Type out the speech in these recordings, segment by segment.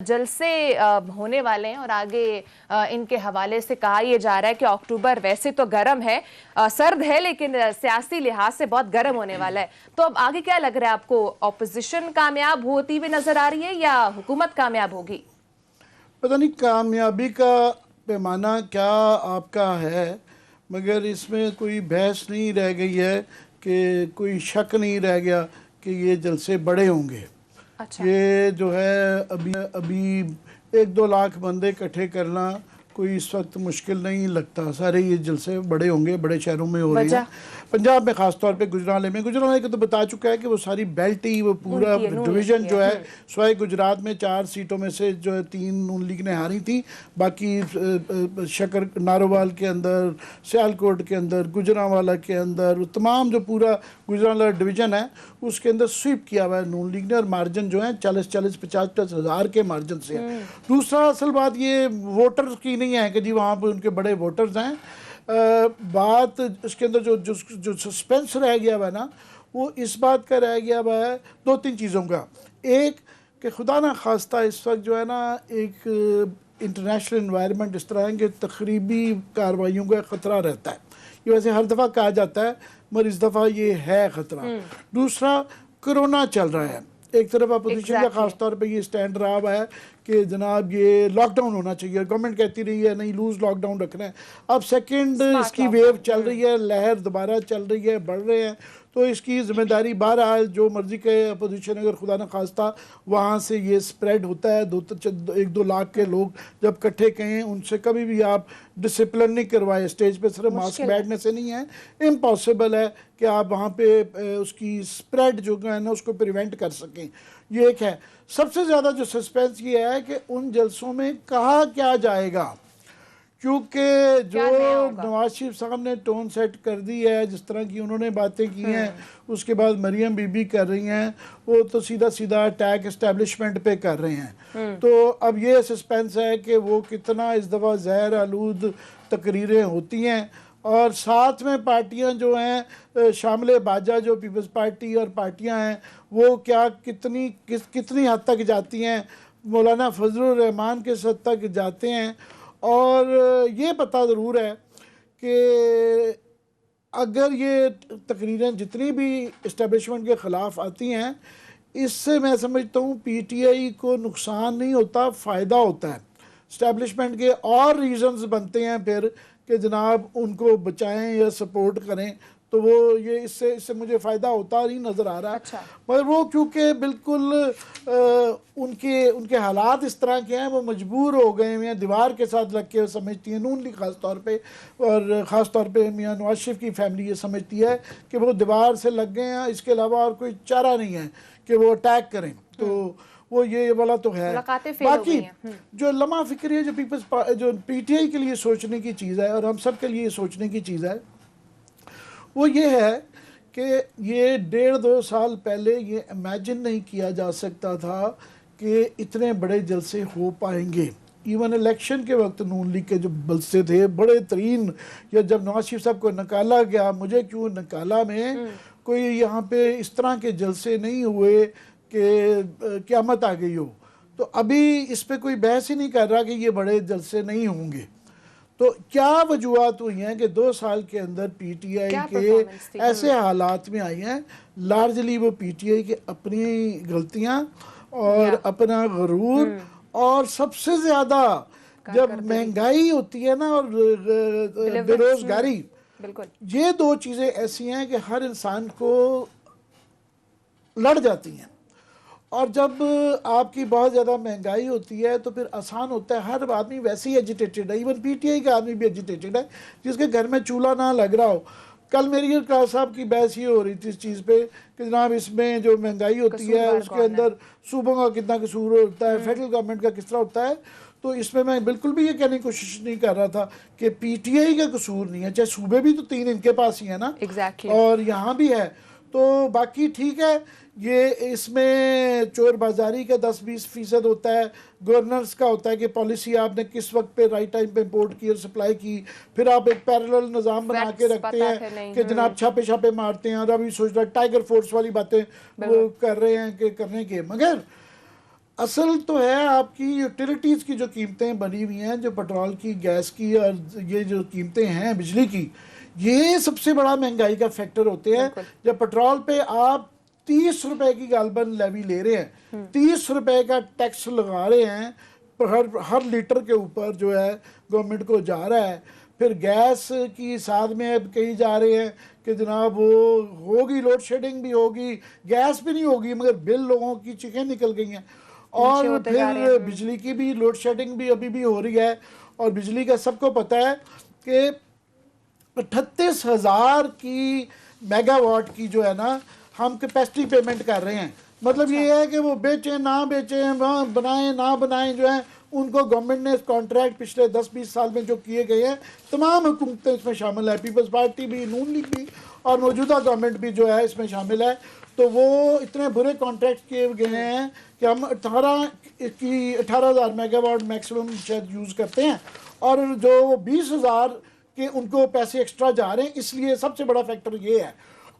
जलसे होने वाले हैं और आगे इनके हवाले से कहा यह जा रहा है कि अक्टूबर वैसे तो गर्म है, सर्द है, लेकिन सियासी लिहाज से बहुत गर्म होने वाला है। तो अब आगे क्या लग रहा है आपको, ऑपोजिशन कामयाब होती हुई नजर आ रही है या हुकूमत कामयाब होगी? पता नहीं कामयाबी का पैमाना क्या आपका है, मगर इसमें कोई बहस नहीं रह गई है कि कोई शक नहीं रह गया कि ये जलसे बड़े होंगे। अच्छा। ये जो है अभी 1-2 लाख बंदे इकट्ठे करना कोई इस वक्त मुश्किल नहीं लगता। सारे ये जलसे बड़े होंगे, बड़े शहरों में हो रहे हैं। पंजाब में ख़ास तौर पे गुजरावाले को तो बता चुका है कि वो सारी बेल्ट ही, वो पूरा डिवीज़न जो है, स्वाय गुजरात में 4 सीटों में से जो है 3 नून लीग ने हारी थी। बाकी शकर नारोवाल के अंदर, सियालकोट के अंदर, गुजरांवाला के अंदर, तमाम जो पूरा गुजरांवाला डिवीज़न है उसके अंदर स्वीप किया हुआ है नून लीग ने, और मार्जिन जो है 40-40, 50-50 हज़ार के मार्जिन से है। दूसरा असल बात ये वोटर्स की नहीं है कि जी वहाँ पर उनके बड़े वोटर्स हैं। बात इसके अंदर जो सस्पेंस रह गया हुआ है ना, वो इस बात का रह गया हुआ है 2-3 चीज़ों का। एक कि खुदा ना खास्ता इस वक्त जो है ना एक इंटरनेशनल इन्वायरमेंट इस तरह है कि तकरीबी कार्रवाइयों का ख़तरा रहता है। ये वैसे हर दफ़ा कहा जाता है, मगर इस दफ़ा ये है ख़तरा। दूसरा, कोरोना चल रहा है। एक तरफ अपोजिशन का खास तौर पे ये स्टैंड रहा हुआ है कि जनाब ये लॉकडाउन होना चाहिए, गवर्नमेंट कहती रही है नहीं लूज लॉकडाउन रखना है। अब सेकंड इसकी वेव चल रही है, लहर दोबारा चल रही है, बढ़ रहे हैं, तो इसकी जिम्मेदारी बहरहाल जो मर्जी कहे अपोजिशन, अगर खुदा न खास्ता वहाँ से ये स्प्रेड होता है, 1-2 लाख के लोग जब इकट्ठे कहें, उनसे कभी भी आप डिसिप्लिन नहीं करवाए, स्टेज पे सिर्फ मास्क बैठने से नहीं है, इम्पॉसिबल है कि आप वहाँ पे उसकी स्प्रेड जो है ना उसको प्रिवेंट कर सकें। ये एक है। सबसे ज़्यादा जो सस्पेंस ये है कि उन जलसों में कहा क्या जाएगा, क्योंकि जो नवाज शरीफ साहब ने टोन सेट कर दी है, जिस तरह की उन्होंने बातें की हैं, उसके बाद मरियम बीबी कर रही हैं, वो तो सीधा सीधा अटैक एस्टेब्लिशमेंट पे कर रहे हैं। तो अब ये सस्पेंस है कि वो कितना इस दफ़ा जहर आलूद तकरीरें होती हैं, और साथ में पार्टियां जो हैं शामिल बाजा जो पीपल्स पार्टी और पार्टियां हैं वो क्या कितनी हद तक जाती हैं, मौलाना फजलुर रहमान के हद तक जाते हैं। और ये पता ज़रूर है कि अगर ये तकरीरें जितनी भी इस्टेब्लिशमेंट के ख़िलाफ़ आती हैं, इससे मैं समझता हूँ PTI को नुकसान नहीं होता, फ़ायदा होता है। इस्टेब्लिशमेंट के और रीज़न्स बनते हैं फिर कि जनाब उनको बचाएं या सपोर्ट करें, तो वो ये इससे मुझे फ़ायदा होता ही नज़र आ रहा है। अच्छा। मगर वो क्योंकि बिल्कुल उनके हालात इस तरह के हैं, वो मजबूर हो गए हैं, दीवार के साथ लग के समझती हैं नून लीग ख़ास तौर पे, और ख़ास तौर पे मियां नवाज शरीफ की फैमिली ये समझती है कि वो दीवार से लग गए हैं, इसके अलावा और कोई चारा नहीं है कि वो अटैक करें। तो वो ये वाला तो है। बाकी जो लम्हा फिक्री है, जो PTI के लिए सोचने की चीज़ है और हम सब के लिए सोचने की चीज़ है, वो ये है कि ये 1.5-2 साल पहले ये इमेजिन नहीं किया जा सकता था कि इतने बड़े जलसे हो पाएंगे। इवन इलेक्शन के वक्त नून लीग के जो जलसे थे बड़े तरीन, या जब नवाज शरीफ साहब को निकाला गया, मुझे क्यों निकाला में कोई यहाँ पे इस तरह के जलसे नहीं हुए कि क़यामत आ गई हो। तो अभी इस पर कोई बहस ही नहीं कर रहा कि ये बड़े जलसे नहीं होंगे। तो क्या वजूहत हुई हैं कि 2 साल के अंदर PTI के ऐसे हालात में आई हैं? लार्जली वो PTI के अपनी गलतियां और अपना गरूर, और सबसे ज़्यादा जब महंगाई होती है ना और बेरोज़गारी, ये 2 चीज़ें ऐसी हैं कि हर इंसान को लड़ जाती हैं। और जब आपकी बहुत ज़्यादा महंगाई होती है तो फिर आसान होता है, हर आदमी वैसे ही एजिटेटेड है, इवन PTI का आदमी भी एजिटेटेड है जिसके घर में चूल्हा ना लग रहा हो। कल मेरी साहब की बहस ये हो रही थी इस चीज़ पे कि जनाब इसमें जो महंगाई होती है उसके अंदर सूबों का कितना कसूर होता है, फेडरल गवर्नमेंट का किस तरह होता है। तो इसमें मैं बिल्कुल भी ये कहने की कोशिश नहीं कर रहा था कि PTI का कसूर नहीं है, चाहे सूबे भी तो 3 इनके पास ही है ना। और यहाँ भी है। तो बाकी ठीक है, ये इसमें चोर बाजारी का 10-20% होता है, गवर्नर्स का होता है कि पॉलिसी आपने किस वक्त पे राइट टाइम पे इंपोर्ट की और सप्लाई की, फिर आप एक पैरेलल निज़ाम बना के रखते हैं कि जनाब छापे मारते हैं, और अभी सोच रहा टाइगर फोर्स वाली बातें वो कर रहे हैं कि करने के। मगर असल तो है आपकी यूटिलिटीज़ की जो कीमतें बनी हुई हैं, जो पेट्रोल की, गैस की और ये जो कीमतें हैं बिजली की, ये सबसे बड़ा महंगाई का फैक्टर होते हैं। जब पेट्रोल पे आप 30 रुपए की गालबन लेवी ले रहे हैं, 30 रुपए का टैक्स लगा रहे हैं हर लीटर के ऊपर जो है गवर्नमेंट को जा रहा है। फिर गैस की साथ में अब कही जा रहे हैं कि जनाब वो होगी, लोड शेडिंग भी होगी, गैस भी नहीं होगी, मगर बिल लोगों की चीखें निकल गई हैं। और फिर बिजली की भी लोड शेडिंग भी अभी भी हो रही है। और बिजली का सबको पता है कि 38,000 की मेगावाट की जो है ना हम कैपेसिटी पेमेंट कर रहे हैं। मतलब ये है कि वो बेचें ना बेचें, बनाएं ना बनाएं, जो है उनको गवर्नमेंट ने कॉन्ट्रैक्ट पिछले 10-20 साल में जो किए गए हैं, तमाम हुकूमतें इसमें शामिल है, पीपल्स पार्टी भी, नून लीग भी और मौजूदा गवर्नमेंट भी जो है इसमें शामिल है। तो वो इतने बुरे कॉन्ट्रैक्ट किए गए हैं कि हम 18,000 मेगावाट मैक्सिमम शायद यूज़ करते हैं और जो 20,000 के उनको पैसे एक्स्ट्रा जा रहे हैं। इसलिए सबसे बड़ा फैक्टर ये है।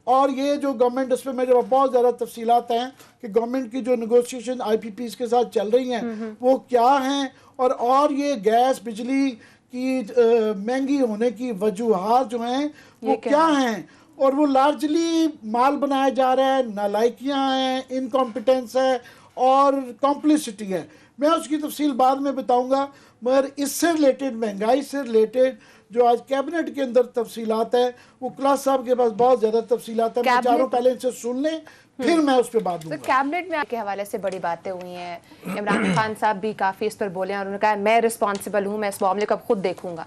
और ये जो गवर्नमेंट, इस पर मेरे पास बहुत ज़्यादा तफसीलात हैं कि गवर्नमेंट की जो नेगोशिएशन IPPs के साथ चल रही हैं वो क्या हैं, और ये गैस बिजली की महंगी होने की वजूहात जो हैं वो क्या हैं। और वो लार्जली माल बनाया जा रहा है, नालायकियाँ हैं, इनकॉम्पिटेंस है और कॉम्प्लिसिटी है। मैं उसकी तफसील बाद में बताऊँगा, मगर इससे रिलेटेड, महंगाई से रिलेटेड जो आज कैबिनेट के अंदर तफसीलात है, वो क्लास साहब के पास बहुत ज़्यादा तफसीलात है। मैं चारों पहले इनसे सुन लें, फिर मैं उस पर बात दूंगा। तो कैबिनेट में आपके हवाले से बड़ी बातें हुई हैं। इमरान खान साहब भी काफ़ी इस पर बोले और उन्होंने कहा मैं रिस्पॉन्सिबल हूँ, मैं इस मामले को अब खुद देखूंगा।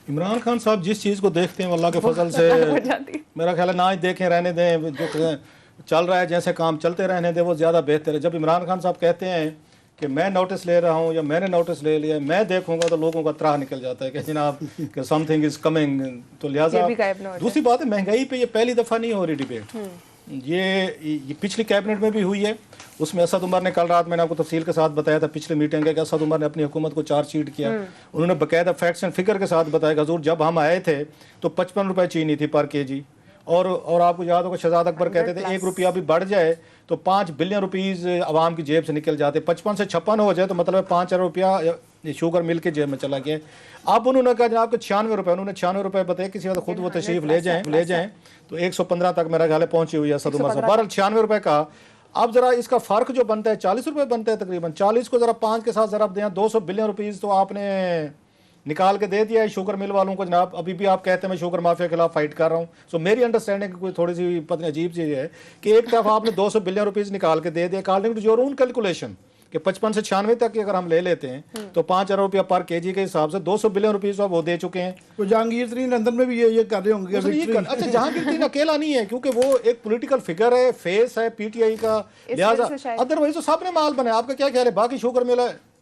इमरान खान साहब जिस चीज़ को देखते हैं अल्लाह के फजल से मेरा ख्याल है ना ही देखें, रहने दें, जो चल रहा है जैसे काम चलते रहने दें, वो ज़्यादा बेहतर है। जब इमरान खान साहब कहते हैं कि मैं नोटिस ले रहा हूँ या मैंने नोटिस ले लिया, मैं देखूंगा, तो लोगों का त्राह निकल जाता है कि जनाब कि समथिंग इज़ कमिंग। तो लिहाजा दूसरी बात है, महंगाई पे ये पहली दफ़ा नहीं हो रही डिबेट, ये पिछली कैबिनेट में भी हुई है। उसमें असद उमर ने, कल रात मैंने आपको तफसील के साथ बताया था पिछले मीटिंग के, कि असद उमर ने अपनी हुकूमत को चार्जशीट किया। उन्होंने बाकायदा फैक्ट्स एंड फिगर के साथ बताया कि हजूर जब हम आए थे तो 55 रुपये चीनी थी पर केजी, और आपको याद होगा शहजाद अकबर कहते थे 1 रुपया भी बढ़ जाए तो 5 बिलियन रुपीज़ आवाम की जेब से निकल जाते, 55 से 56 हो जाए तो मतलब 5 रुपया शुगर मिल के जेब में चला गया। अब उन्होंने कहा जनाब कि 96 रुपये, उन्होंने 96 रुपये बताए, किसी वक्त खुद वो तशरीफ ले जाएँ तो 115 तक मेरा ख्याल है पहुँची हुई है असद उमर से। 96 रुपये का अब ज़रा इसका फ़र्क जो बनता है 40 रुपये बनता है तकरीबन। 40 को ज़रा 5 के साथ ज़रा दें, 200 बिलियन रुपीज़ तो आपने निकाल के दे दिया है शुगर मिल वालों को। जनाब अभी भी आप कहते हैं मैं शुगर माफिया के खिलाफ फाइट कर रहा हूँ। सो मेरी अंडरस्टैंडिंग कोई थोड़ी सी पता नहीं अजीब चीज़ है कि एक तरफ आपने 200 बिलियन रुपीज़ निकाल के दे दिया, according to your own calculation कि 55 से 96 तक की अगर हम ले लेते हैं तो 5,000 रुपया पर केजी के हिसाब से 200 बिलियन रुपीज़ वो दे चुके हैं। तो जहांगीर तरीन लंदन में भी ये कर रहे होंगे। अच्छा, जहांगीर तरीन अकेला नहीं है क्योंकि वो एक पॉलिटिकल फिगर है, फेस है PTI का, लिहाजा अदरवाइज तो सबने माल बनाया। आपका क्या ख्याल है बाकी शुगर मिल है